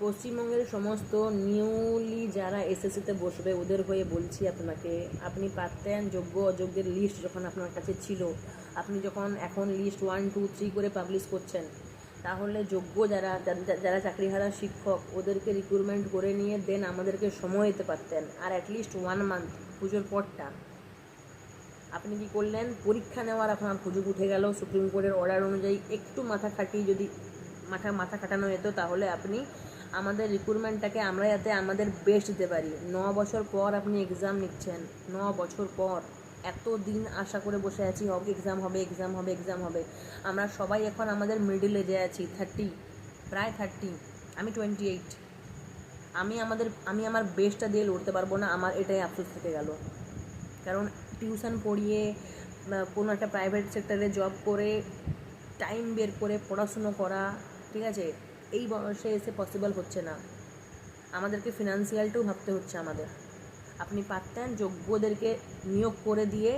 পশ্চিমবঙ্গের সমস্ত নিউলি যারা এসএসসিতে বসবে ওদের হয়ে বলছি আপনাকে, আপনি পারতেন যোগ্য অযোগ্যের লিস্ট যখন আপনার কাছে ছিল, আপনি যখন এখন লিস্ট 1, 2, 3 করে পাবলিশ করছেন, তাহলে যোগ্য যারা যারা চাকরিহারা শিক্ষক ওদেরকে রিক্রুটমেন্ট করে নিয়ে দেন আমাদেরকে সময় দিতে পারতেন। আর অ্যাটলিস্ট 1 মান্থ পুজোর পরটা আপনি কি করলেন, পরীক্ষা নেওয়ার আপনার সুযোগ উঠে গেল। সুপ্রিম কোর্টের অর্ডার অনুযায়ী একটু মাথা খাটিয়ে যদি মাথা খাটানো যেত তাহলে আপনি আমাদের রিক্রুটমেন্টটাকে আমরা যাতে আমাদের বেস্ট দিতে পারি। 9 বছর পর আপনি এক্সাম নিচ্ছেন, 9 বছর পর এত দিন আশা করে বসে আছি হবে এক্সাম হবে এক্সাম হবে এক্সাম হবে। আমরা সবাই এখন আমাদের মিডল এজে আছি, 30, প্রায় 30, আমি 28। আমি আমার বেস্টটা দিয়ে লড়তে পারবো না, আমার এটাই আফসোস থেকে গেল। কারণ টিউশন পড়িয়ে কোনো একটা প্রাইভেট সেক্টরে জব করে টাইম বের করে পড়াশুনো করা, ঠিক আছে, এই বয়সে এসে পসিবল হচ্ছে না। আমাদেরকে ফিনান্সিয়ালটাও ভাবতে হচ্ছে আমাদের। আপনি পারতেন যোগ্যদেরকে নিয়োগ করে দিয়ে,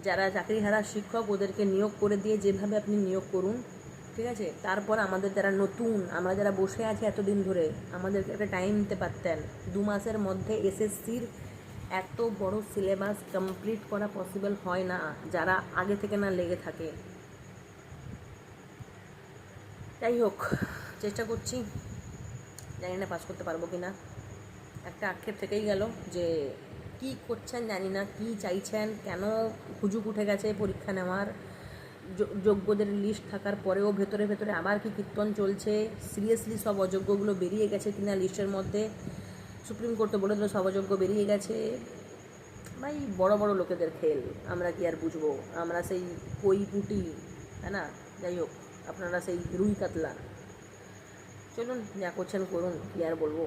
যারা চাকরিহারা শিক্ষক ওদেরকে নিয়োগ করে দিয়ে যেভাবে আপনি নিয়োগ করুন, ঠিক আছে। তারপর আমাদের যারা নতুন, আমরা যারা বসে আছি এতদিন ধরে, আমাদেরকে একটা টাইম দিতে পারতেন। 2 মাসের মধ্যে এসএসসির এত বড় সিলেবাস কমপ্লিট করা পসিবল হয় না যারা আগে থেকে না লেগে থাকে। যাই হোক, চেষ্টা করছি, জানি না পাস করতে পারবো কি না। একটা আক্ষেপ থেকেই গেল যে কি করছেন জানি না, কি চাইছেন, কেন হুজুক উঠে গেছে পরীক্ষা নেওয়ার। যোগ্যদের লিস্ট থাকার পরেও ভেতরে ভেতরে আবার কি কীর্তন চলছে। সিরিয়াসলি সব অযোগ্যগুলো বেরিয়ে গেছে কিনা লিস্টের মধ্যে? সুপ্রিম কোর্ট তো বলে দিল সব অযোগ্য বেরিয়ে গেছে। ভাই বড় বড় লোকেদের খেল, আমরা কি আর বুঝবো? আমরা সেই কই পুটি, তাই না? যাই হোক, আপনারা সেই রুই কাতলা। চলুন, যা করছেন করুন, কি আর বলবো।